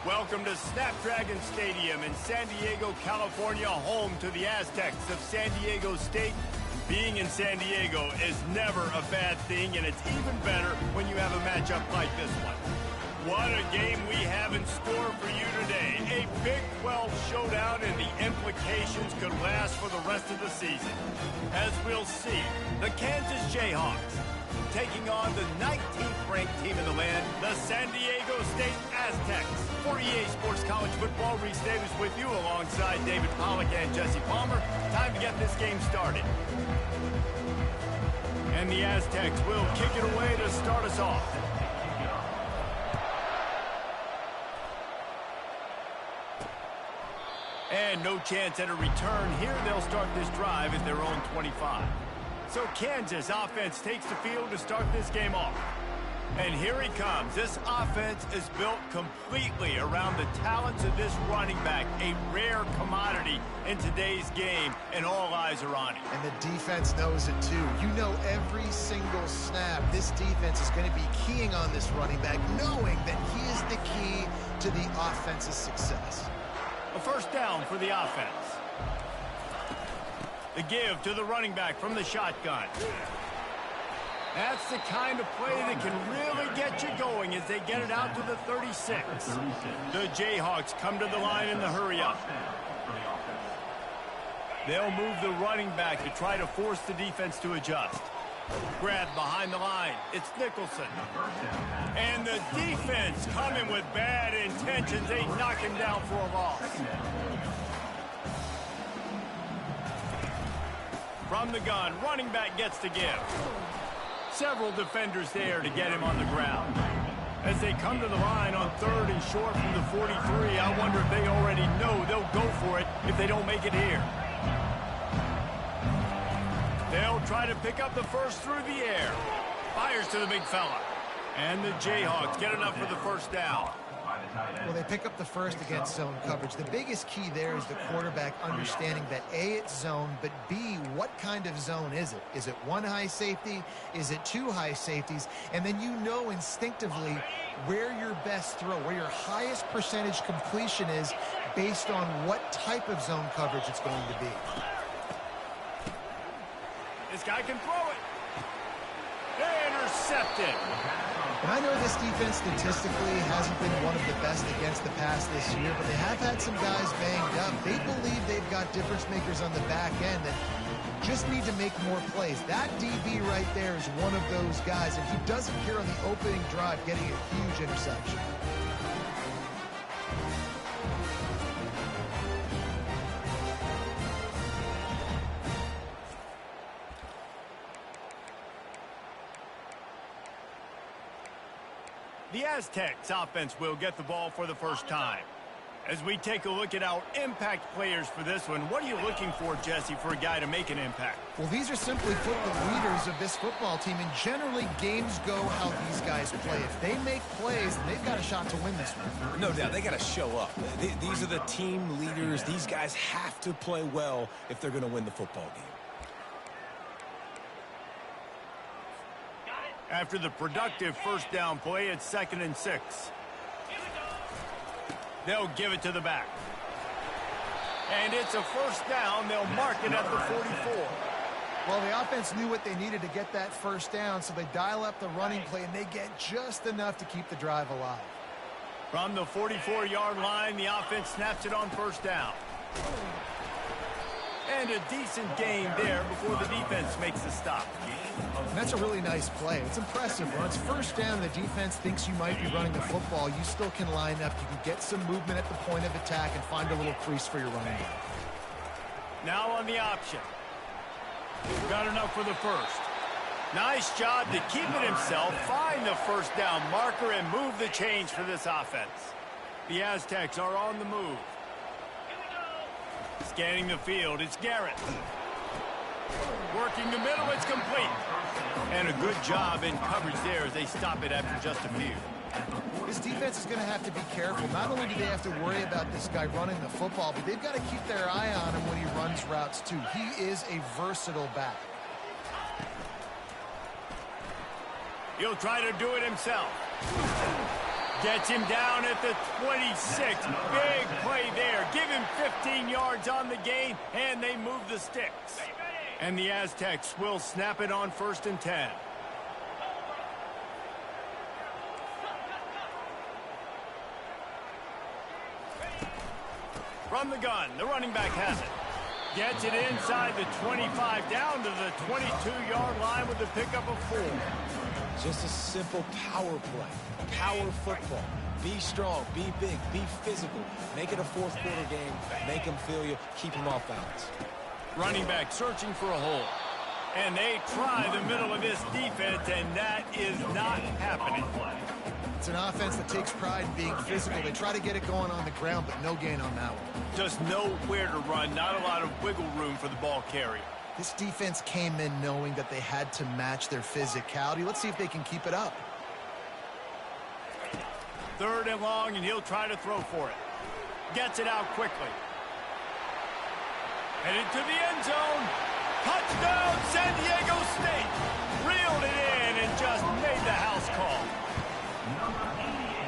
Welcome to Snapdragon Stadium in San Diego, California, home to the Aztecs of San Diego State. Being in San Diego is never a bad thing, and it's even better when you have a matchup like this one. What a game we have in store for you today. A Big 12 showdown, and the implications could last for the rest of the season. As we'll see, the Kansas Jayhawks taking on the 19th-ranked team in the land, the San Diego State Aztecs. For EA Sports College Football, Reese Davis with you alongside David Pollack and Jesse Palmer. Time to get this game started. And the Aztecs will kick it away to start us off. And no chance at a return here. They'll start this drive at their own 25. So Kansas offense takes the field to start this game off. And here he comes. This offense is built completely around the talents of this running back, a rare commodity in today's game, and all eyes are on him. And the defense knows it too. You know every single snap, this defense is going to be keying on this running back, knowing that he is the key to the offense's success. A first down for the offense. The give to the running back from the shotgun. That's the kind of play that can really get you going as they get it out to the 36. The Jayhawks come to the line in the hurry-up. They'll move the running back to try to force the defense to adjust. Grabbed behind the line. It's Nicholson. And the defense coming with bad intentions. They knock him down for a loss. From the gun, running back gets the give. Several defenders there to get him on the ground. As they come to the line on 3rd and short from the 43, I wonder if they already know they'll go for it if they don't make it here. They'll try to pick up the first through the air. Fires to the big fella. And the Jayhawks get enough for the first down. Well, they pick up the first against zone coverage. The biggest key there is the quarterback understanding that A, it's zone, but B, what kind of zone is it? Is it one high safety? Is it two high safeties? And then you know instinctively where your best throw, where your highest percentage completion is based on what type of zone coverage it's going to be. This guy can throw it. Intercepted. And I know this defense statistically hasn't been one of the best against the pass this year, but they have had some guys banged up. They believe they've got difference makers on the back end that just need to make more plays. That DB right there is one of those guys, and he does it here on the opening drive, getting a huge interception. The Aztecs offense will get the ball for the first time. As we take a look at our impact players for this one, what are you looking for, Jesse, for a guy to make an impact? Well, these are simply put the leaders of this football team, and generally games go how these guys play. If they make plays, then they've got a shot to win this one. No doubt, they got to show up. These are the team leaders. These guys have to play well if they're going to win the football game. After the productive first down play, it's 2nd and 6. They'll give it to the back. And it's a first down. They'll mark it at the 44. Well, the offense knew what they needed to get that first down, so they dial up the running play, and they get just enough to keep the drive alive. From the 44-yard line, the offense snaps it on first down. And a decent gain there before the defense makes the stop. And that's a really nice play. It's impressive. When it's first down, the defense thinks you might be running the football. You still can line up. You can get some movement at the point of attack and find a little crease for your running back. Now on the option. Got enough for the first. Nice job to keep it himself, find the first down marker, and move the chains for this offense. The Aztecs are on the move. Scanning the field, it's Garrett. Working the middle, it's complete. And a good job in coverage there as they stop it after just a few. This defense is going to have to be careful. Not only do they have to worry about this guy running the football, but they've got to keep their eye on him when he runs routes too. He is a versatile back. He'll try to do it himself. Gets him down at the 26. Big play there. Give him 15 yards on the gain, and they move the sticks. And the Aztecs will snap it on 1st and 10. From the gun, the running back has it. Gets it inside the 25, down to the 22-yard line with the pickup of 4. Just a simple power play, power football. Be strong, be big, be physical. Make it a fourth quarter game. Make them feel you. Keep them off balance. Running back searching for a hole. And they try the middle of this defense, and that is not happening. It's an offense that takes pride in being physical. They try to get it going on the ground, but no gain on that one. Just nowhere to run, not a lot of wiggle room for the ball carrier. This defense came in knowing that they had to match their physicality. Let's see if they can keep it up. 3rd and long, and he'll try to throw for it. Gets it out quickly. Headed to the end zone. Touchdown, San Diego State. Reeled it in and just made the house call.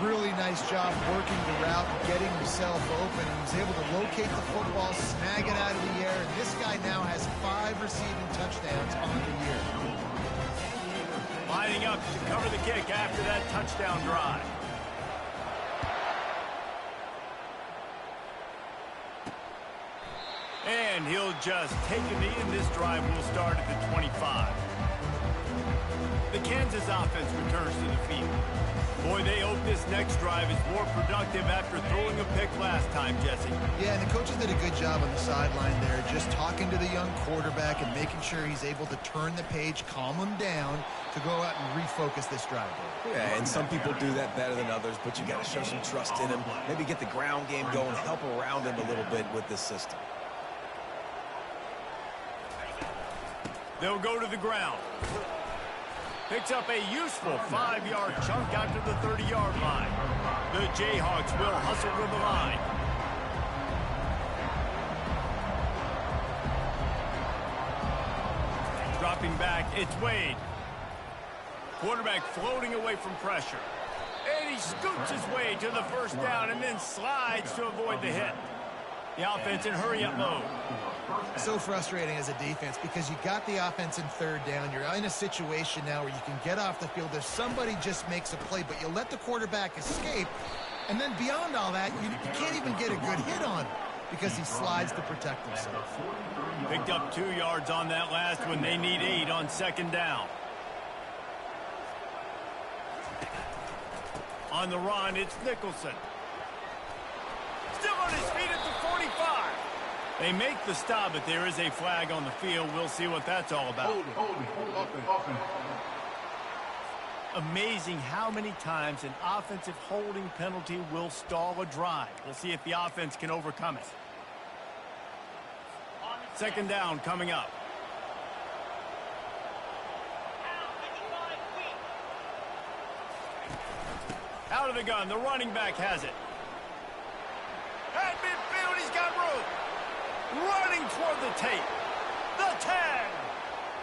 Really nice job working the route and getting himself open. He was able to locate the football, snag it out of the air, and this guy now has 5 receiving touchdowns on the year. Lining up to cover the kick after that touchdown drive. And he'll just take a knee, and this drive will start at the 25. The Kansas offense returns to the field. Boy, they hope this next drive is more productive after throwing a pick last time, Jesse. Yeah, and the coaches did a good job on the sideline there, just talking to the young quarterback and making sure he's able to turn the page, calm him down to go out and refocus this drive. Yeah, and some people do that better than others, but you got to show some trust in him. Maybe get the ground game going, help around him a little bit with this system. They'll go to the ground. Picks up a useful 5-yard chunk out to the 30-yard line. The Jayhawks will hustle to the line. Dropping back, it's Wade. Quarterback floating away from pressure. And he scoots his way to the 1st down and then slides to avoid the hit. The offense in hurry-up mode. So frustrating as a defense because you got the offense in 3rd down. You're in a situation now where you can get off the field if somebody just makes a play, but you let the quarterback escape. And then beyond all that, you can't even get a good hit on him because he slides to protect himself. Picked up 2 yards on that last one. They need 8 on 2nd down. On the run, it's Nicholson. Still on his feet at the 45. They make the stop, but there is a flag on the field. We'll see what that's all about. Amazing how many times an offensive holding penalty will stall a drive. We'll see if the offense can overcome it. 2nd down coming up. Out of the gun, the running back has it. At midfield, he's got room. Running toward the tape. The 10.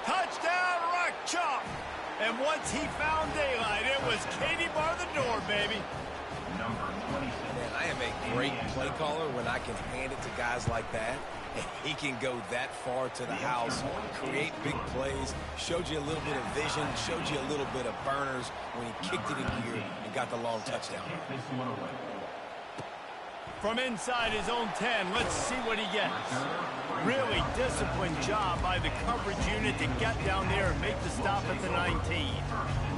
Touchdown, Rock Chalk. And once he found daylight, it was Katie bar the door, baby. Man, I am a great play caller when I can hand it to guys like that. And he can go that far to the house, create big plays, showed you a little bit of vision, showed you a little bit of burners when he kicked it in gear and got the long touchdown. From inside his own 10, let's see what he gets. Really disciplined job by the coverage unit to get down there and make the stop at the 19.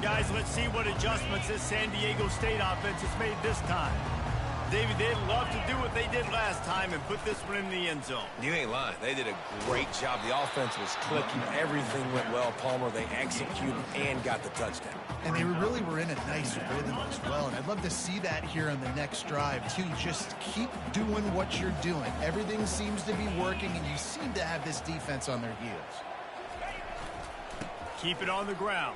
Guys, let's see what adjustments this San Diego State offense has made this time. David, they'd love to do what they did last time and put this one in the end zone. You ain't lying. They did a great job. The offense was clicking. Everything went well, Palmer. They executed and got the touchdown. And they really were in a nice rhythm as well. And I'd love to see that here on the next drive, too. Just keep doing what you're doing. Everything seems to be working, and you seem to have this defense on their heels. Keep it on the ground.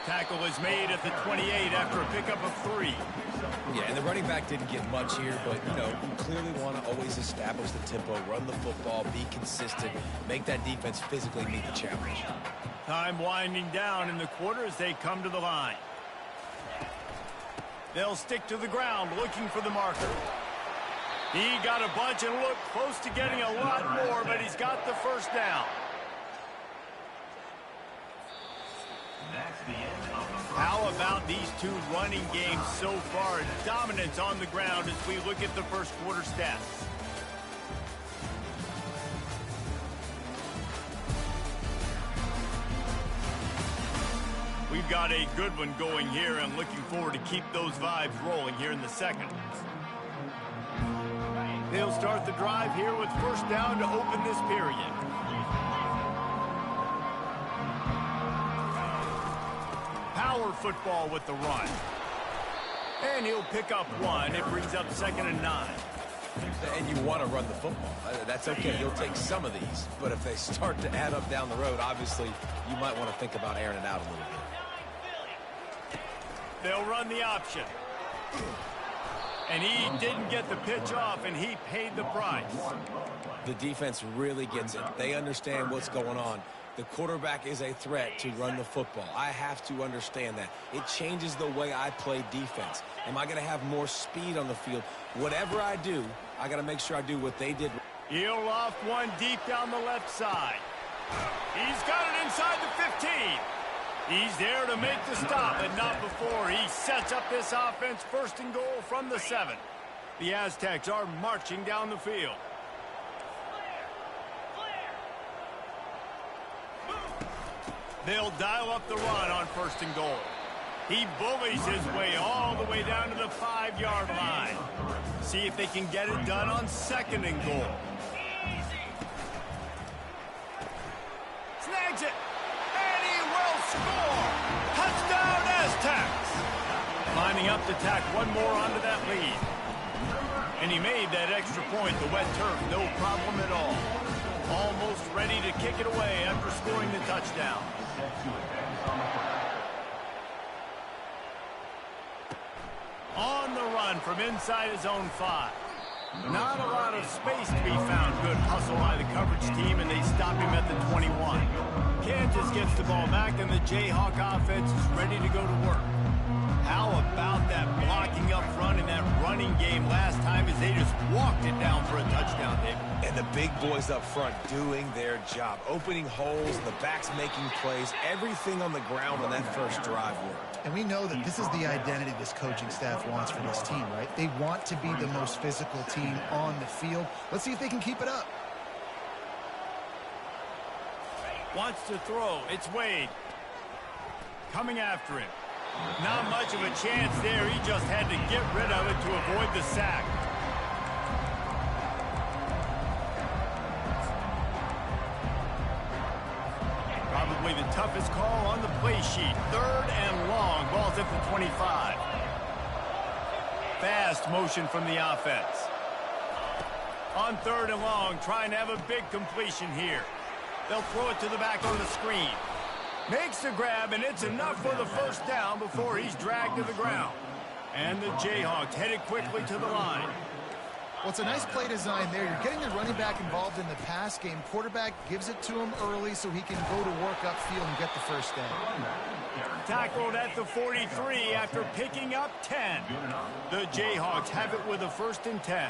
Tackle is made at the 28 after a pickup of 3. Yeah, and the running back didn't get much here, but, you know, you clearly want to always establish the tempo, run the football, be consistent, make that defense physically meet the challenge. Time winding down in the quarter as they come to the line. They'll stick to the ground looking for the marker. He got a bunch and looked close to getting a lot more, but he's got the first down. How about these two running games so far? Dominance on the ground as we look at the first quarter stats. We've got a good one going here and looking forward to keep those vibes rolling here in the second. They'll start the drive here with first down to open this period. Power football with the run. And he'll pick up one. It brings up 2nd and 9. And you want to run the football. That's okay. You'll take some of these. But if they start to add up down the road, obviously, you might want to think about airing it out a little bit. They'll run the option. And he didn't get the pitch off, and he paid the price. The defense really gets it. They understand what's going on. The quarterback is a threat to run the football. I have to understand that. It changes the way I play defense. Am I going to have more speed on the field? Whatever I do, I got to make sure I do what they did. He'll loft one deep down the left side. He's got it inside the 15. He's there to make the stop, but not before. He sets up this offense 1st and goal from the 7. The Aztecs are marching down the field. They'll dial up the run on 1st and goal. He bullies his way all the way down to the 5-yard line. See if they can get it done on 2nd and goal. Snags it. And he will score. Touchdown Aztecs. Lining up to tack one more onto that lead. And he made that extra point, the wet turf, no problem at all. Almost ready to kick it away after scoring the touchdown. On the run from inside his own 5. Not a lot of space to be found. Good hustle by the coverage team, and they stop him at the 21. Kansas gets the ball back, and the Jayhawk offense is ready to go to work. How about that blocking up front in that running game last time as they just walked it down for a touchdown, David? And the big boys up front doing their job. Opening holes, the backs making plays, everything on the ground on that first drive worked. And we know that this is the identity this coaching staff wants for this team, right? They want to be the most physical team on the field. Let's see if they can keep it up. Wants to throw. It's Wade. Coming after him. Not much of a chance there. He just had to get rid of it to avoid the sack. Probably the toughest call on the play sheet. 3rd and long. Ball's at the 25. Fast motion from the offense. On 3rd and long, trying to have a big completion here. They'll throw it to the back on the screen. Makes the grab, and it's enough for the first down before he's dragged to the ground. And the Jayhawks headed quickly to the line. Well, it's a nice play design there. You're getting the running back involved in the pass game. Quarterback gives it to him early so he can go to work upfield and get the first down. Tackled at the 43 after picking up 10. The Jayhawks have it with a 1st and 10.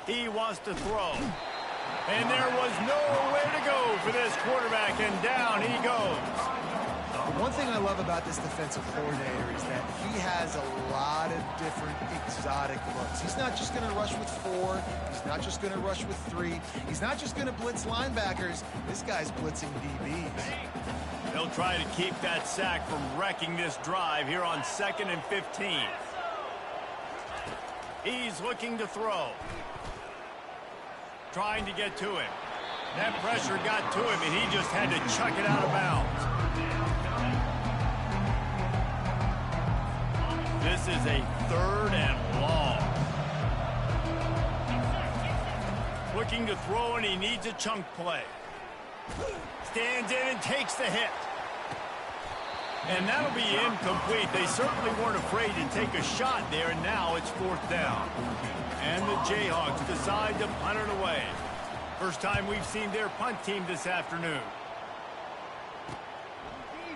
He wants to throw. And there was nowhere to go for this quarterback, and down he goes. One thing I love about this defensive coordinator is that he has a lot of different exotic looks. He's not just going to rush with 4. He's not just going to rush with 3. He's not just going to blitz linebackers. This guy's blitzing DBs. They'll try to keep that sack from wrecking this drive here on 2nd and 15. He's looking to throw. Trying to get to him. That pressure got to him, and he just had to chuck it out of bounds. This is a 3rd and long. Looking to throw, and he needs a chunk play. Stands in and takes the hit. And that'll be incomplete. They certainly weren't afraid to take a shot there, and now it's 4th down. And the Jayhawks decide to punt it away. First time we've seen their punt team this afternoon.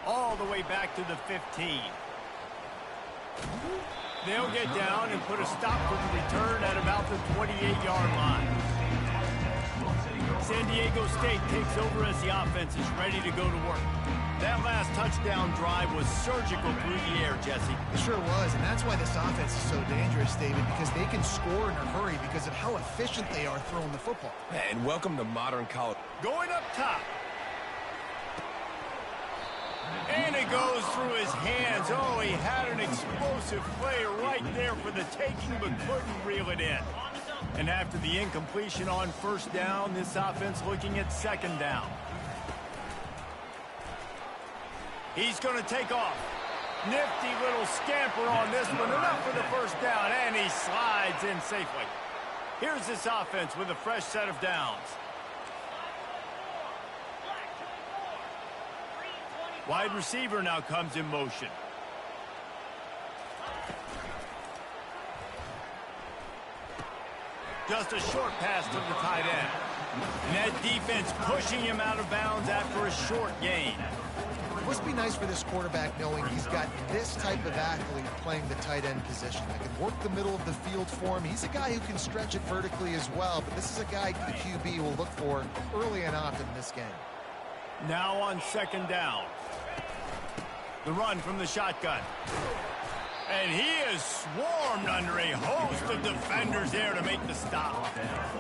all the way back to the 15. They'll get down and put a stop to the return at about the 28-yard line. San Diego State takes over as the offense is ready to go to work. That last touchdown drive was surgical through the air, Jesse. It sure was, and that's why this offense is so dangerous, David, because they can score in a hurry because of how efficient they are throwing the football. And welcome to modern college. Going up top. And it goes through his hands. Oh, he had an explosive play right there for the taking, but couldn't reel it in. And after the incompletion on first down, this offense looking at second down. He's going to take off. Nifty little scamper on this one. Enough for the first down, and he slides in safely. Here's this offense with a fresh set of downs. Wide receiver now comes in motion. Just a short pass to the tight end. And that defense pushing him out of bounds after a short gain. It must be nice for this quarterback knowing he's got this type of athlete playing the tight end position. That can work the middle of the field for him. He's a guy who can stretch it vertically as well, but this is a guy the QB will look for early and often in this game. Now on second down. The run from the shotgun. And he is swarmed under a host of defenders there to make the stop.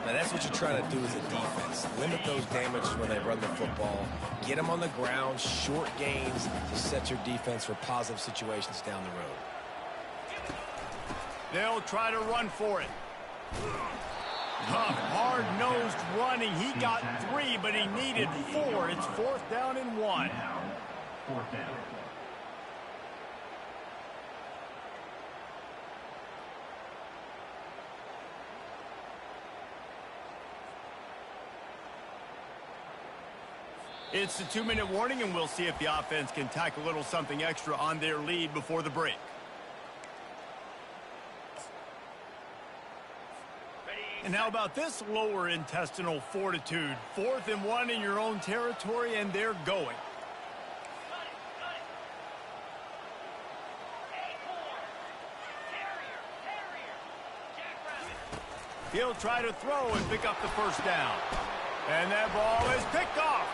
Now that's what you're trying to do as a defense. Limit those damages when they run the football. Get them on the ground, short gains to set your defense for positive situations down the road. They'll try to run for it. Tough, hard-nosed running. He got 3, but he needed 4. It's 4th down and 1. Fourth down. It's the 2-minute warning, and we'll see if the offense can tack a little something extra on their lead before the break. And how about this lower intestinal fortitude? 4th and 1 in your own territory, and they're going. He'll try to throw and pick up the first down. And that ball is picked off.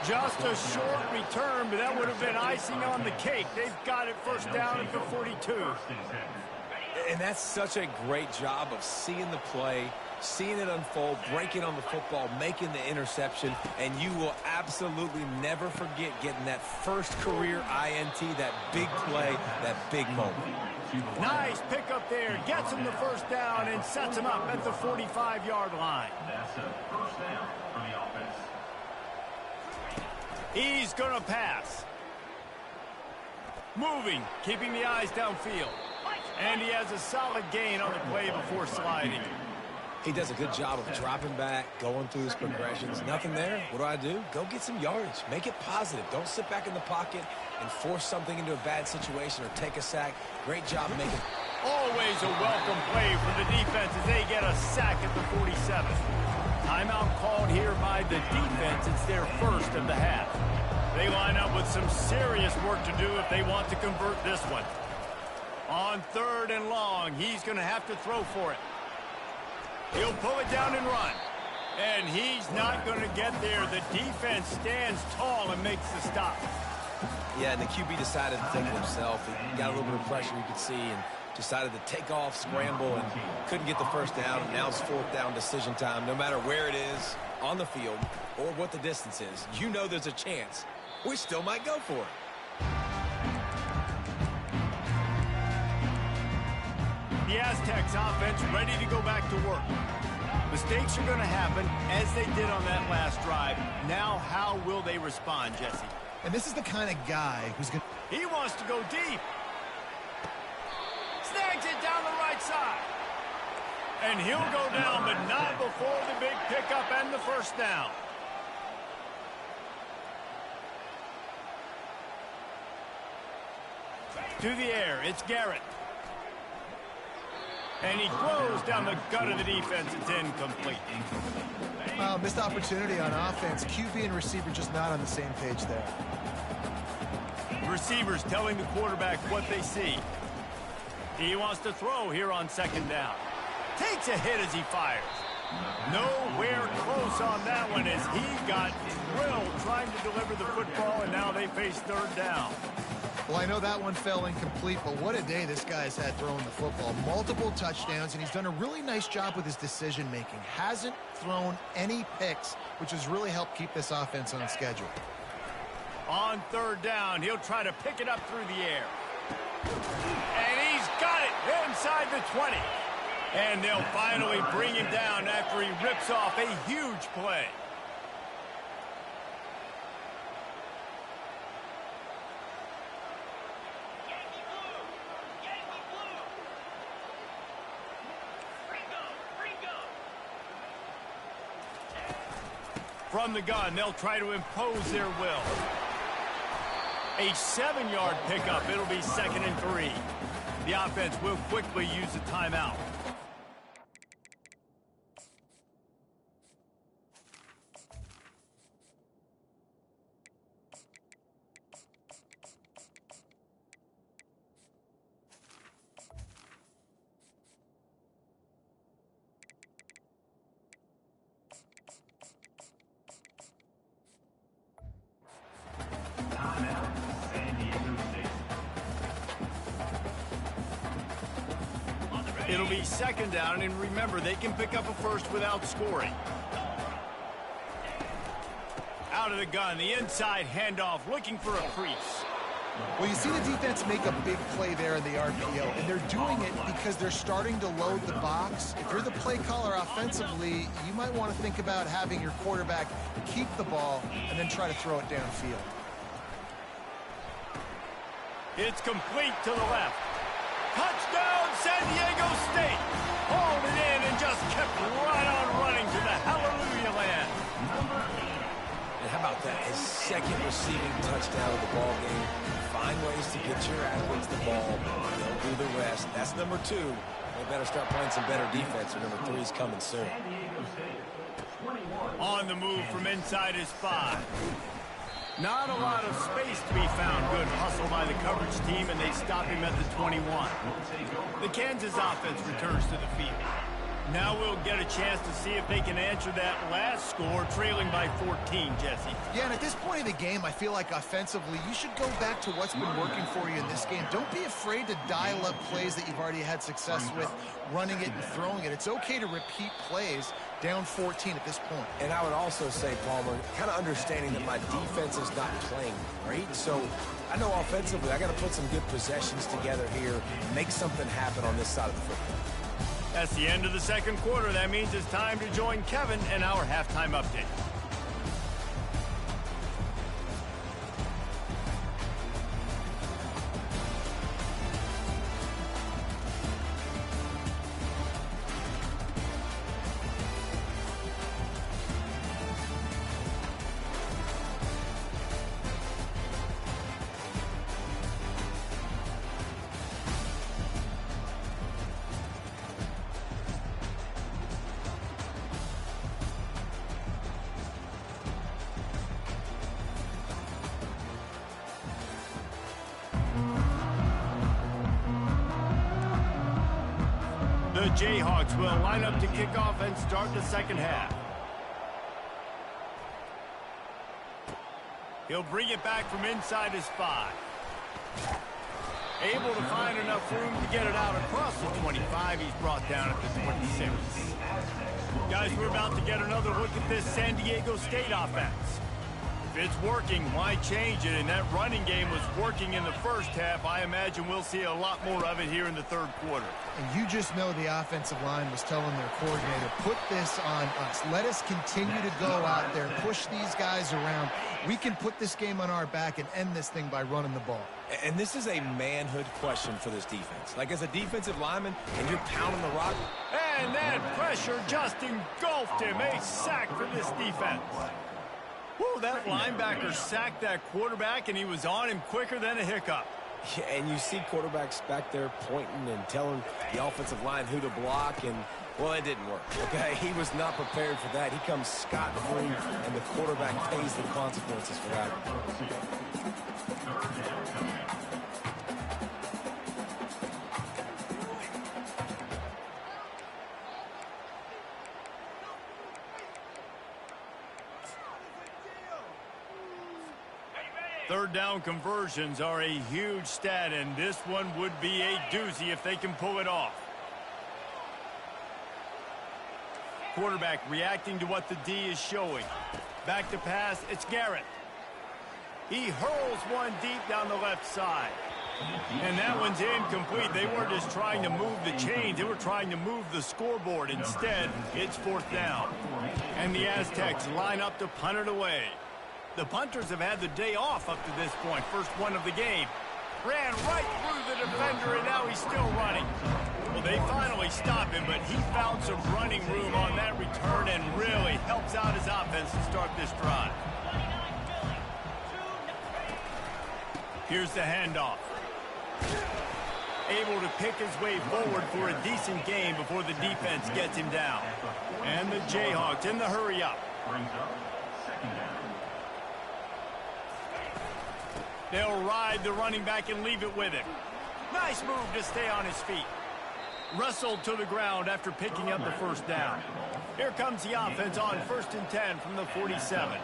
Just a short return, but that would have been icing on the cake. They've got it first down at the 42. And that's such a great job of seeing the play, seeing it unfold, breaking on the football, making the interception, and you will absolutely never forget getting that first career INT, that big play, that big moment. Nice pickup there. Gets him the first down and sets him up at the 45-yard line. That's a first down for the offense. He's going to pass. Moving, keeping the eyes downfield. And he has a solid gain on the play before sliding. He does a good job of dropping back, going through his progressions. Nothing there. What do? Go get some yardage. Make it positive. Don't sit back in the pocket and force something into a bad situation or take a sack. Great job making. Always a welcome play for the defense as they get a sack at the 47. Timeout called here by the defense. It's their first of the half. They line up with some serious work to do if they want to convert this one. On 3rd and long, he's going to have to throw for it. He'll pull it down and run. And he's not going to get there. The defense stands tall and makes the stop. Yeah, and the QB decided to take it himself. He got a little bit of pressure, you could see, and decided to take off, scramble, and couldn't get the first down. And now it's 4th down decision time. No matter where it is on the field or what the distance is, you know there's a chance. We still might go for it. The Aztecs offense ready to go back to work. Mistakes are going to happen as they did on that last drive. Now how will they respond, Jesse? And this is the kind of guy who's going to... He wants to go deep. Snags it down the right side. And he'll go down, but not before the big pickup and the first down. To the air, it's Garrett. And he throws down the gut of the defense. It's incomplete. Missed opportunity on offense. QB and receiver just not on the same page there. Receivers telling the quarterback what they see. He wants to throw here on second down. Takes a hit as he fires. Nowhere close on that one as he got drilled trying to deliver the football, and now they face third down. Well, I know that one fell incomplete, but what a day this guy's had throwing the football. Multiple touchdowns, and he's done a really nice job with his decision-making. Hasn't thrown any picks, which has really helped keep this offense on schedule. On third down, he'll try to pick it up through the air. And he's got it inside the 20. And they'll finally bring him down after he rips off a huge play. From the gun, they'll try to impose their will. A 7-yard pickup. It'll be 2nd and 3. The offense will quickly use a timeout. It'll be 2nd down, and remember, they can pick up a first without scoring. Out of the gun, the inside handoff, looking for a crease. Well, you see the defense make a big play there in the RPO, and they're doing it because they're starting to load the box. If you're the play caller offensively, you might want to think about having your quarterback keep the ball and then try to throw it downfield. It's complete to the left. Touchdown, San Diego State. Hauled it in and just kept right on running to the hallelujah land. And how about that? His 2nd receiving touchdown of the ball game. Find ways to get your athletes the ball. They'll do the rest. That's number 2. They better start playing some better defense. Number 3 is coming soon. On the move from inside his 5. Not a lot of space to be found. Good hustle by the coverage team, and they stop him at the 21. The Kansas offense returns to the field. Now we'll get a chance to see if they can answer that last score, trailing by 14, Jesse. Yeah, and at this point of the game, I feel like offensively, you should go back to what's been working for you in this game. Don't be afraid to dial up plays that you've already had success with, running it and throwing it. It's okay to repeat plays down 14 at this point. And I would also say, Palmer, kind of understanding that my defense is not playing great. So I know offensively I got to put some good possessions together here, make something happen on this side of the football. That's the end of the 2nd quarter. That means it's time to join Kevin in our halftime update. The Jayhawks will line up to kick off and start the 2nd half. He'll bring it back from inside his 5. Able to find enough room to get it out across the 25. He's brought down at the 26. Guys, we're about to get another look at this San Diego State offense. If it's working, why change it? And that running game was working in the first half. I imagine we'll see a lot more of it here in the 3rd quarter. And you just know the offensive line was telling their coordinator, put this on us. Let us continue to go out there, push these guys around. We can put this game on our back and end this thing by running the ball. And this is a manhood question for this defense. Like, as a defensive lineman, and you're pounding the rock. And that pressure just engulfed him. A sack for this defense. Whoa, that linebacker sacked that quarterback, and he was on him quicker than a hiccup. Yeah, and you see quarterbacks back there pointing and telling the offensive line who to block, and, well, it didn't work, okay? He was not prepared for that. He comes scot-free, and the quarterback pays the consequences for that. Third down conversions are a huge stat, and this one would be a doozy if they can pull it off. Quarterback reacting to what the D is showing. Back to pass, it's Garrett. He hurls one deep down the left side. And that one's incomplete. They weren't just trying to move the chains, they were trying to move the scoreboard. Instead, it's fourth down. And the Aztecs line up to punt it away. The punters have had the day off up to this point. First one of the game. Ran right through the defender, and now he's still running. Well, they finally stop him, but he found some running room on that return and really helps out his offense to start this drive. Here's the handoff. Able to pick his way forward for a decent game before the defense gets him down. And the Jayhawks in the hurry up. They'll ride the running back and leave it with him. Nice move to stay on his feet. Wrestled to the ground after picking up the first down. Here comes the offense on 1st and 10 from the 47.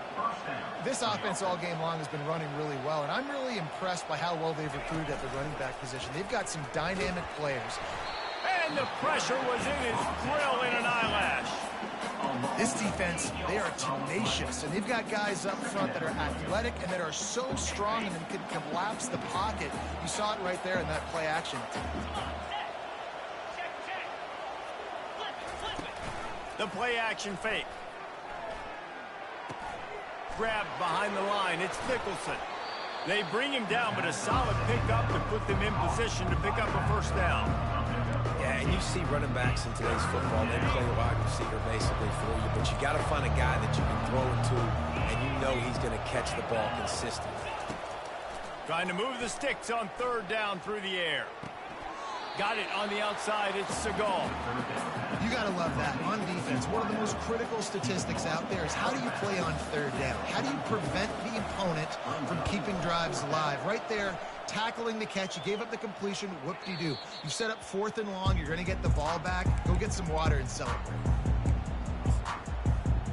This offense all game long has been running really well, and I'm really impressed by how well they've recruited at the running back position. They've got some dynamic players. And the pressure was in his grill in an eyelash. This defense, they are tenacious, and they've got guys up front that are athletic and that are so strong and can collapse the pocket. You saw it right there in that play action. The play action fake. Grabbed behind the line, it's Nicholson. They bring him down, but a solid pickup to put them in position to pick up a first down. Yeah, and you see running backs in today's football, they play wide receiver basically for you, but you got to find a guy that you can throw it to, and you know he's going to catch the ball consistently. Trying to move the sticks on third down through the air. Got it on the outside, it's Segal. You got to love that. On defense, one of the most critical statistics out there is how do you play on third down? How do you prevent the opponent from keeping drives alive? Right there, tackling the catch. You gave up the completion. Whoop-de-doo. You set up 4th and long. You're going to get the ball back. Go get some water and celebrate.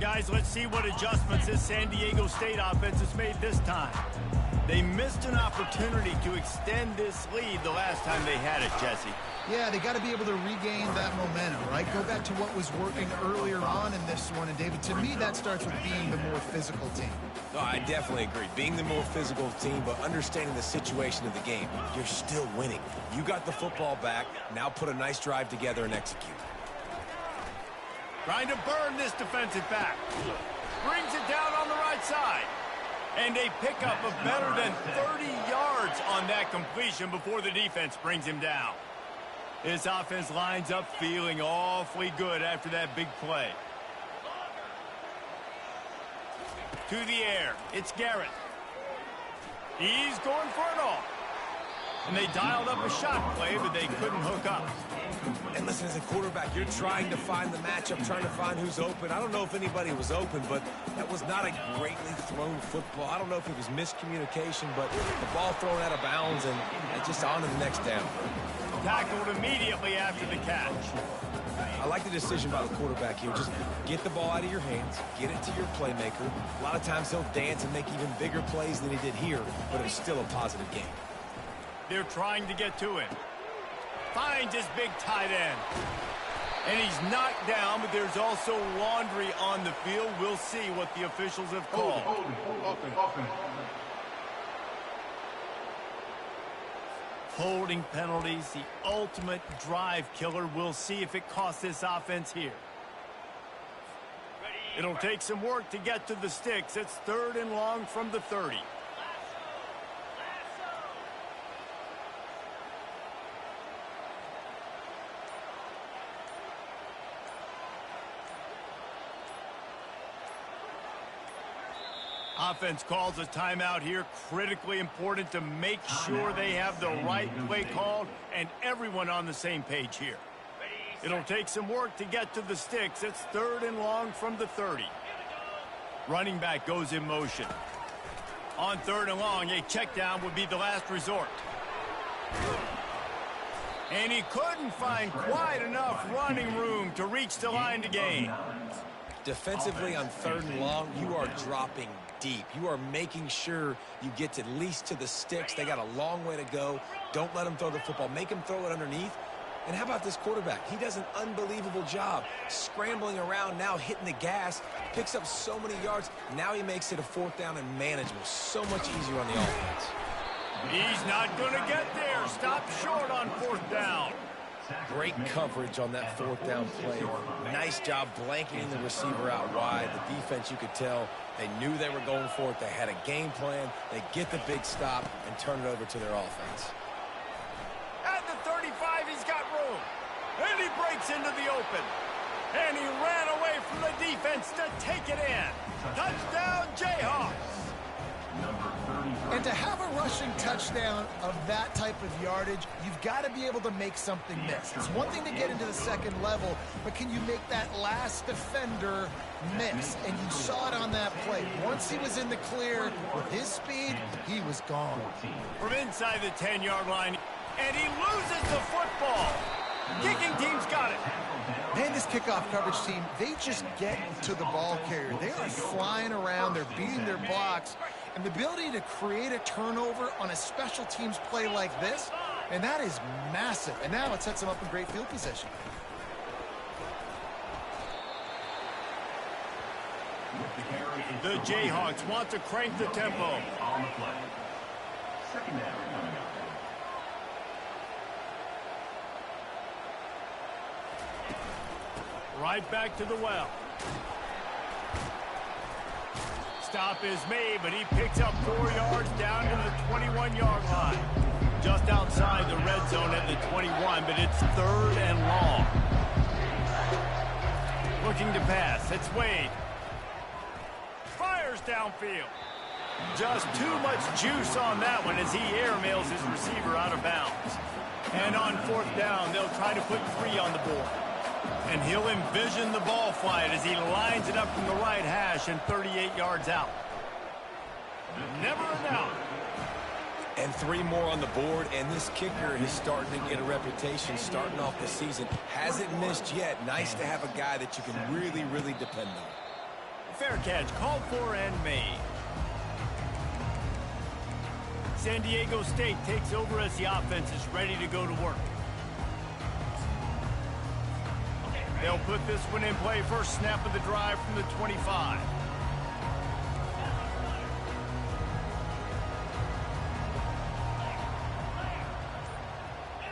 Guys, let's see what adjustments this San Diego State offense has made this time. They missed an opportunity to extend this lead the last time they had it, Jesse. Yeah, they got to be able to regain that momentum, right? Go back to what was working earlier on in this one. And, David, to me, that starts with being the more physical team. No, I definitely agree. Being the more physical team, but understanding the situation of the game. You're still winning. You got the football back. Now put a nice drive together and execute. Trying to burn this defensive back. Brings it down on the right side. And a pickup of better than 30 yards on that completion before the defense brings him down. This offense lines up feeling awfully good after that big play. To the air, it's Garrett. He's going for it all. And they dialed up a shot play, but they couldn't hook up. And listen, as a quarterback, you're trying to find the matchup, trying to find who's open. I don't know if anybody was open, but that was not a greatly thrown football. I don't know if it was miscommunication, but the ball thrown out of bounds and just on to the next down. Tackled immediately after the catch. I like the decision by the quarterback here. Just get the ball out of your hands, get it to your playmaker. A lot of times he'll dance and make even bigger plays than he did here, but it's still a positive game. They're trying to get to him. Finds his big tight end. And he's knocked down, but there's also laundry on the field. We'll see what the officials have called. Holding penalties, the ultimate drive killer. We'll see if it costs this offense here. It'll take some work to get to the sticks. It's 3rd and long from the 30. Offense calls a timeout here. Critically important to make sure they have the right play called and everyone on the same page here. It'll take some work to get to the sticks. It's 3rd and long from the 30. Running back goes in motion. On 3rd and long, a check down would be the last resort. And he couldn't find quite enough running room to reach the line to gain. Defensively on 3rd and long, you are dropping deep. You are making sure you get at least to the sticks. They got a long way to go. Don't let them throw the football. Make them throw it underneath. And how about this quarterback? He does an unbelievable job scrambling around, now hitting the gas, picks up so many yards. Now he makes it a 4th down and manageable. So much easier on the offense. He's not going to get there. Stop short on 4th down. Great coverage on that 4th down play. Nice job blanketing the receiver out wide. The defense, you could tell, they knew they were going for it. They had a game plan. They get the big stop and turn it over to their offense. At the 35, he's got room. And he breaks into the open. And he ran away from the defense to take it in. Touchdown, Jayhawks. And to have a rushing touchdown of that type of yardage, you've got to be able to make something miss. It's one thing to get into the 2nd level, but can you make that last defender miss? And you saw it on that play. Once he was in the clear with his speed, he was gone. From inside the 10-yard line, and he loses the football. Kicking team's got it. Man, this kickoff coverage team, they just get to the ball carrier. They are flying around. They're beating their blocks. And the ability to create a turnover on a special teams play like this, and that is massive. And now it sets them up in great field position. The Jayhawks want to crank the tempo. On the play. 2nd down coming up. Right back to the well. Stop is made, but he picks up 4 yards down to the 21-yard line. Just outside the red zone at the 21, but it's 3rd and long. Looking to pass. It's Wade. Fires downfield. Just too much juice on that one as he airmails his receiver out of bounds. And on 4th down, they'll try to put 3 on the board. And he'll envision the ball flight as he lines it up from the right hash and 38 yards out. Never a doubt. And 3 more on the board, and this kicker is starting to get a reputation starting off the season. Hasn't missed yet. Nice to have a guy that you can really, really depend on. Fair catch, called for and made. San Diego State takes over as the offense is ready to go to work. They'll put this one in play. First snap of the drive from the 25.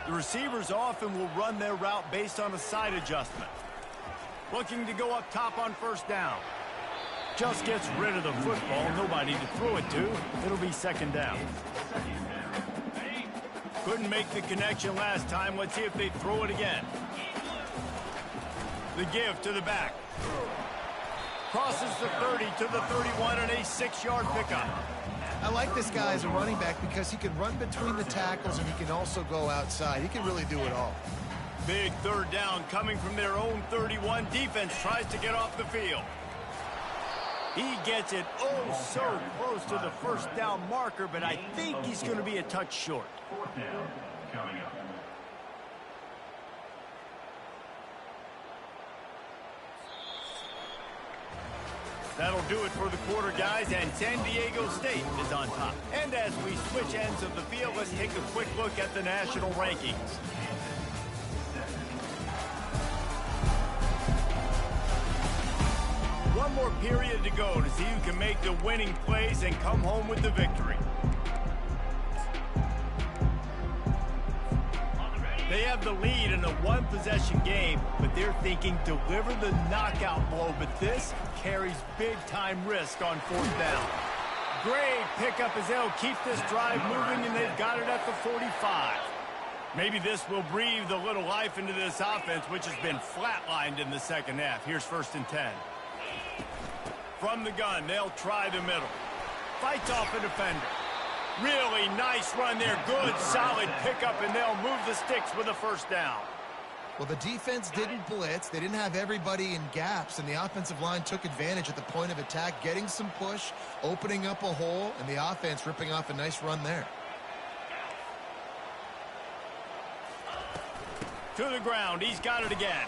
The receivers often will run their route based on a side adjustment. Looking to go up top on 1st down. Just gets rid of the football. Nobody to throw it to. It'll be 2nd down. Couldn't make the connection last time. Let's see if they throw it again. The give to the back. Crosses the 30 to the 31 and a 6-yard pickup. I like this guy as a running back because he can run between the tackles and he can also go outside. He can really do it all. Big 3rd down coming from their own 31. Defense tries to get off the field. He gets it oh so close to the 1st down marker, but I think he's going to be a touch short. 4th down coming up. That'll do it for the quarter, guys, and San Diego State is on top. And as we switch ends of the field, let's take a quick look at the national rankings. One more period to go to see who can make the winning plays and come home with the victory. They have the lead in a 1-possession game, but they're thinking deliver the knockout blow, but this carries big-time risk on 4th down. Great pickup as they'll keep this drive moving, and they've got it at the 45. Maybe this will breathe a little life into this offense, which has been flatlined in the 2nd half. Here's 1st and 10. From the gun, they'll try the middle. fights off a defender. Really nice run there. Good, solid pickup, and they'll move the sticks with a first down. Well, the defense didn't blitz. They didn't have everybody in gaps, and the offensive line took advantage at the point of attack, getting some push, opening up a hole, and the offense ripping off a nice run there. To the ground. He's got it again.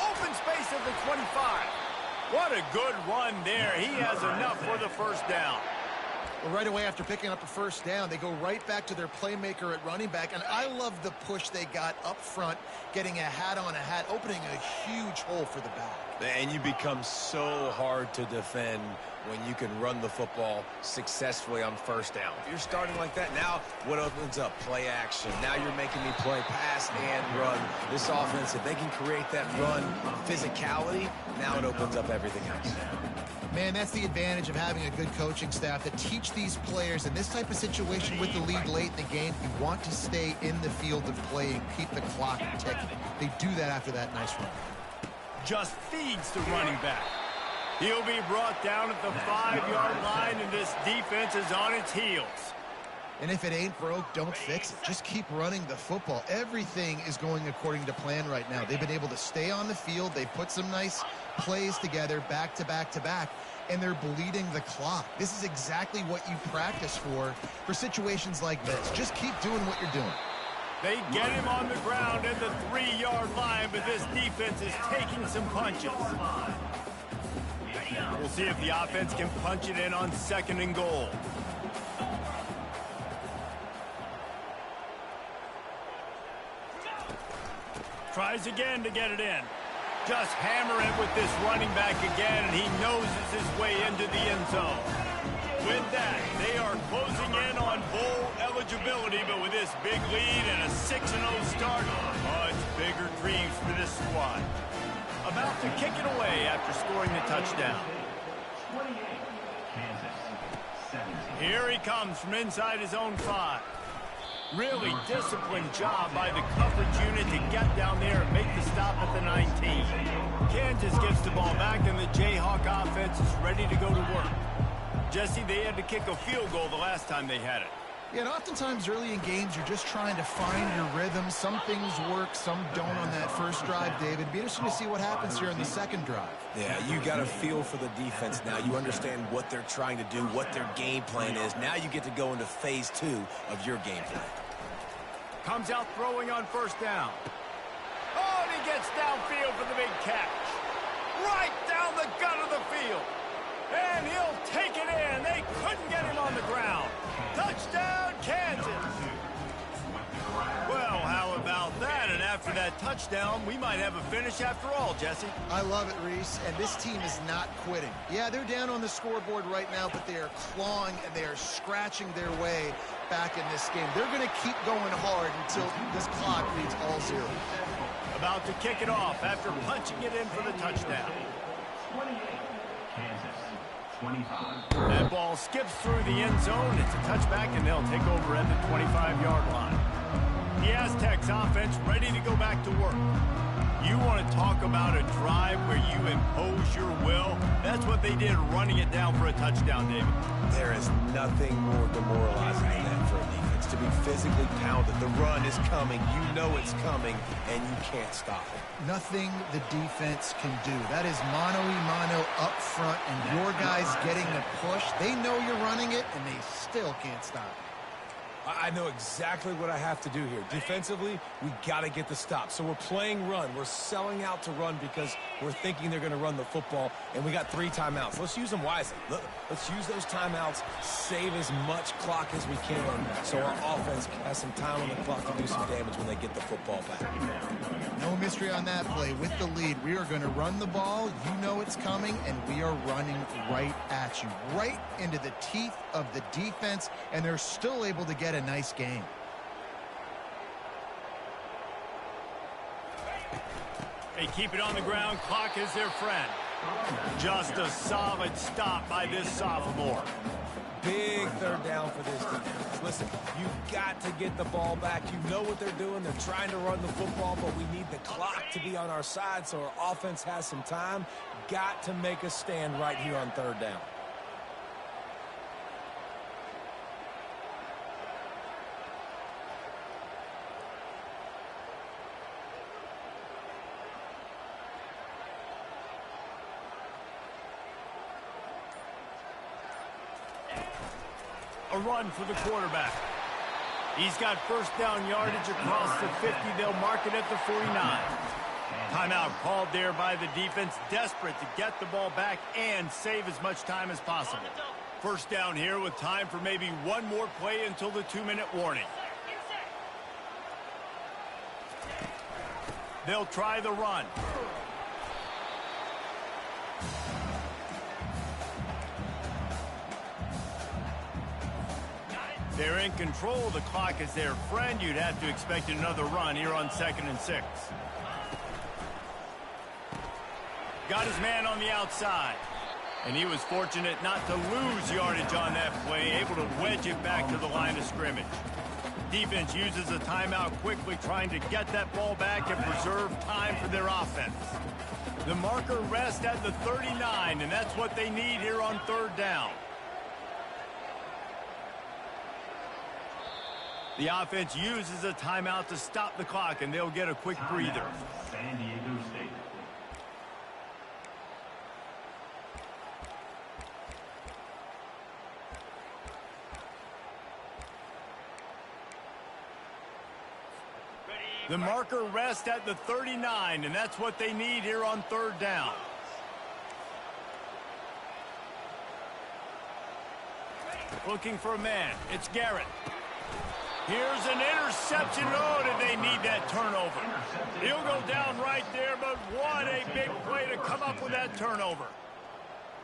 Open space at the 25. What a good run there. He has enough for the first down. Well, right away after picking up a first down, they go right back to their playmaker at running back, and I love the push they got up front, getting a hat on a hat, opening a huge hole for the back. And you become so hard to defend when you can run the football successfully on first down. If you're starting like that, now what opens up? Play action. Now you're making me play pass and run. This offense, if they can create that run physicality, now it opens up everything else. Man, that's the advantage of having a good coaching staff that teach these players in this type of situation with the lead late in the game. You want to stay in the field of play and keep the clock ticking. They do that after that nice run. Just feeds the running back. He'll be brought down at the 5-yard line, and this defense is on its heels. And if it ain't broke, don't fix it. Just keep running the football. Everything is going according to plan right now. They've been able to stay on the field. They've put some nice plays together back to back to back, and they're bleeding the clock. This is exactly what you practice for situations like this. Just keep doing what you're doing. They get him on the ground at the 3-yard line, but this defense is taking some punches. We'll see if the offense can punch it in on 2nd and goal. Tries again to get it in. Just hammer it with this running back again, and he noses his way into the end zone. With that, they are closing in on bowl eligibility, but with this big lead and a 6-0 start, much bigger dreams for this squad. About to kick it away after scoring the touchdown. Here he comes from inside his own 5. Really disciplined job by the coverage unit to get down there and make the stop at the 19. Kansas gets the ball back, and the Jayhawk offense is ready to go to work. Jesse, they had to kick a field goal the last time they had it. Yeah, and oftentimes early in games, you're just trying to find your rhythm. Some things work, some don't on that first drive, David. It'd be interesting to see what happens here in the second drive. Yeah, you got a feel for the defense now. You understand what they're trying to do, what their game plan is. Now you get to go into phase 2 of your game plan. Comes out throwing on first down. Oh, and he gets downfield for the big catch. Right down the gut of the field. And he'll take it in. They couldn't get him on the ground. Touchdown, Kansas. Well, how about that? And after that touchdown, we might have a finish after all, Jesse. I love it, Reese, and this team is not quitting. Yeah, they're down on the scoreboard right now, but they are clawing and they are scratching their way back in this game. They're going to keep going hard until this clock reads all zeros. About to kick it off after punching it in for the touchdown. 28, Kansas, 25. That ball skips through the end zone. It's a touchback, and they'll take over at the 25-yard line. The Aztecs offense ready to go back to work. You want to talk about a drive where you impose your will? That's what they did, running it down for a touchdown, David. There is nothing more demoralizing than that for a defense, to be physically pounded. The run is coming. You know it's coming, and you can't stop it. Nothing the defense can do. That is mano-a-mano up front, and your guys getting the push. They know you're running it, and they still can't stop it. I know exactly what I have to do here. Defensively, we got to get the stop. So we're playing run. We're selling out to run because we're thinking they're going to run the football, and we got 3 timeouts. Let's use them wisely. Let's use those timeouts, save as much clock as we can so our offense has some time on the clock to do some damage when they get the football back. No mystery on that play. With the lead, we are going to run the ball. You know it's coming, and we are running right at you, right into the teeth of the defense, and they're still able to get a nice game. They keep it on the ground. Clock is their friend. Just a solid stop by this sophomore. Big third down for this defense. Listen, you've got to get the ball back. You know what they're doing. They're trying to run the football, but we need the clock to be on our side so our offense has some time. Got to make a stand right here on third down. A run for the quarterback. He's got first down yardage across the 50. They'll mark it at the 49. Timeout called there by the defense, desperate to get the ball back and save as much time as possible. First down here with time for maybe one more play until the 2-minute warning. They'll try the run. They're in control. The clock is their friend. You'd have to expect another run here on 2nd and 6. Got his man on the outside. And he was fortunate not to lose yardage on that play, able to wedge it back to the line of scrimmage. Defense uses a timeout quickly, trying to get that ball back and preserve time for their offense. The marker rests at the 39, and that's what they need here on 3rd down. The offense uses a timeout to stop the clock, and they'll get a quick breather. San Diego State. The marker rests at the 39, and that's what they need here on 3rd down. Looking for a man. It's Garrett. Here's an interception. Oh, did they need that turnover? He'll go down right there, but what a big play to come up with that turnover.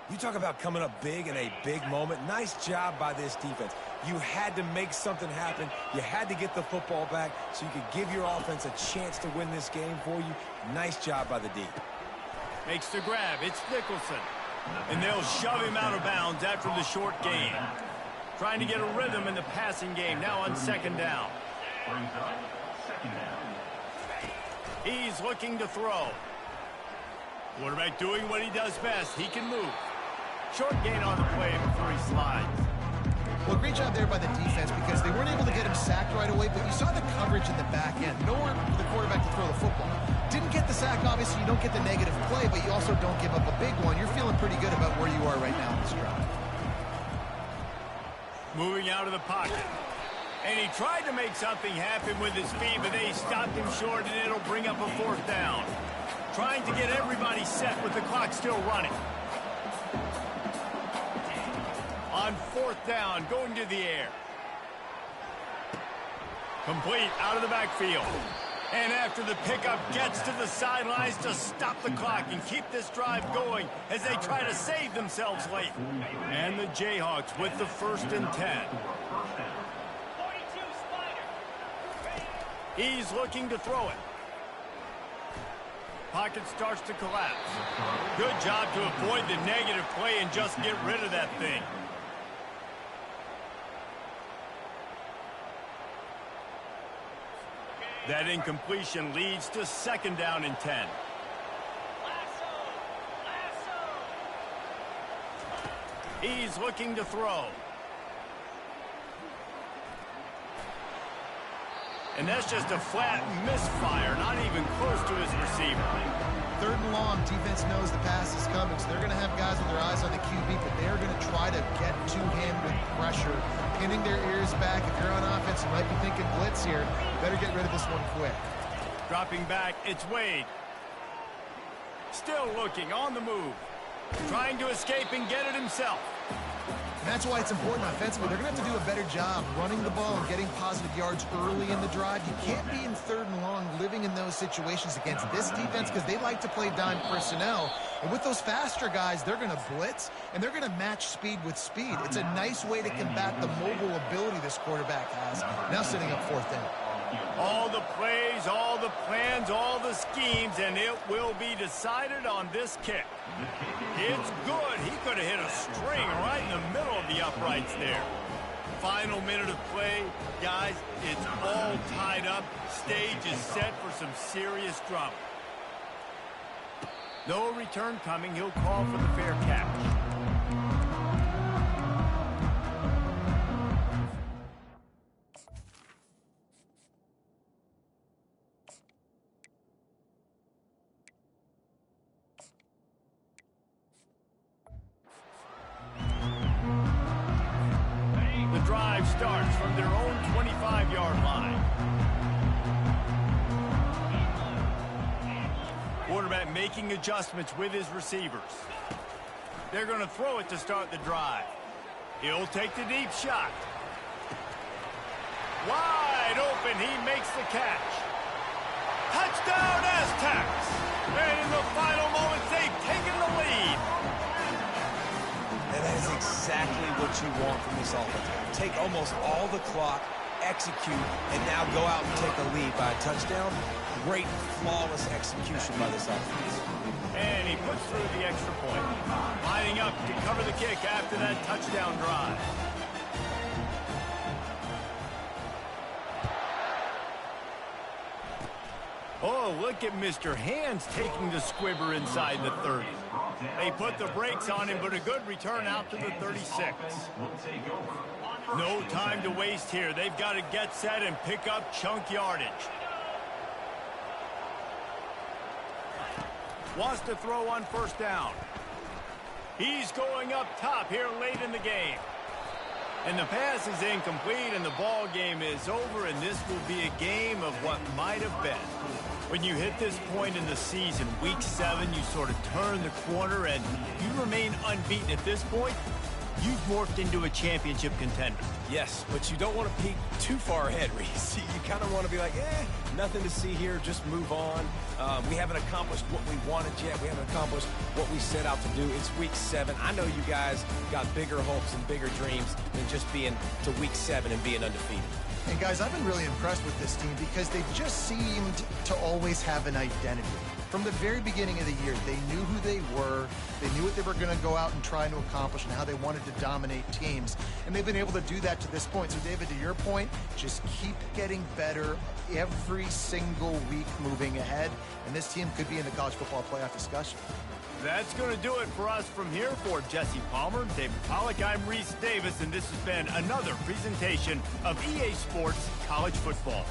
You talk about coming up big in a big moment. Nice job by this defense. You had to make something happen. You had to get the football back so you could give your offense a chance to win this game for you. Nice job by the D. Makes the grab. It's Nicholson. And they'll shove him out of bounds after the short gain. Trying to get a rhythm in the passing game now on 2nd down. Brings up 2nd down. He's looking to throw. Quarterback doing what he does best. He can move. Short gain on the play before he slides. Well, great job there by the defense because they weren't able to get him sacked right away, but you saw the coverage in the back end. Nowhere for the quarterback to throw the football. Didn't get the sack, obviously. You don't get the negative play, but you also don't give up a big one. You're feeling pretty good about where you are right now in this drive. Moving out of the pocket. And he tried to make something happen with his feet, but they stopped him short, and it'll bring up a 4th down. Trying to get everybody set with the clock still running. On 4th down, going to the air. Complete out of the backfield. And after the pickup, gets to the sidelines to stop the clock and keep this drive going as they try to save themselves late. And the Jayhawks with the 1st and 10. He's looking to throw it. Pocket starts to collapse. Good job to avoid the negative play and just get rid of that thing. That incompletion leads to 2nd down and 10. He's looking to throw. And that's just a flat misfire, not even close to his receiver. 3rd and long, defense knows the pass is coming, so they're going to have guys with their eyes on the QB, but they're going to try to get to him with pressure, pinning their ears back. If you're on offense, you might be thinking blitz here. Better get rid of this one quick. Dropping back, it's Wade. Still looking, on the move. Trying to escape and get it himself. And that's why it's important offensively. They're going to have to do a better job running the ball and getting positive yards early in the drive. You can't be in 3rd and long living in those situations against this defense because they like to play dime personnel. And with those faster guys, they're going to blitz, and they're going to match speed with speed. It's a nice way to combat the mobile ability this quarterback has. Now setting up 4th down. All the plays, all the plans, all the schemes, and it will be decided on this kick. It's good. He could have hit a string right in the middle of the uprights there. Final minute of play. Guys, it's all tied up. Stage is set for some serious drama. No return coming. He'll call for the fair catch. starts from their own 25-yard line. Quarterback making adjustments with his receivers. They're going to throw it to start the drive. He'll take the deep shot. Wide open, he makes the catch. Touchdown Aztecs! And in the final moments, they've taken the lead. And that is exactly what you want from this offense. Take almost all the clock, execute, and now go out and take the lead by a touchdown. Great, flawless execution by this offense. And he puts through the extra point. Lining up to cover the kick after that touchdown drive. Oh, look at Mr. Hands taking the squibber inside the 30. They put the brakes on him, but a good return out to the 36. No time to waste here. They've got to get set and pick up chunk yardage. Wants to throw on first down. He's going up top here late in the game. And the pass is incomplete, and the ball game is over, and this will be a game of what might have been. When you hit this point in the season, week 7, you sort of turn the corner, and you remain unbeaten at this point. You've morphed into a championship contender. Yes, but you don't want to peek too far ahead, Reese. You kind of want to be like, nothing to see here, just move on. We haven't accomplished what we wanted yet. We haven't accomplished what we set out to do. It's week 7. I know you guys got bigger hopes and bigger dreams than just being to week 7 and being undefeated. And guys, I've been really impressed with this team because they've just seemed to always have an identity. From the very beginning of the year, they knew who they were, they knew what they were going to go out and try to accomplish and how they wanted to dominate teams. And they've been able to do that to this point. So, David, to your point, just keep getting better every single week moving ahead. And this team could be in the college football playoff discussion. That's going to do it for us from here. For Jesse Palmer, David Pollack, I'm Reese Davis, and this has been another presentation of EA Sports College Football.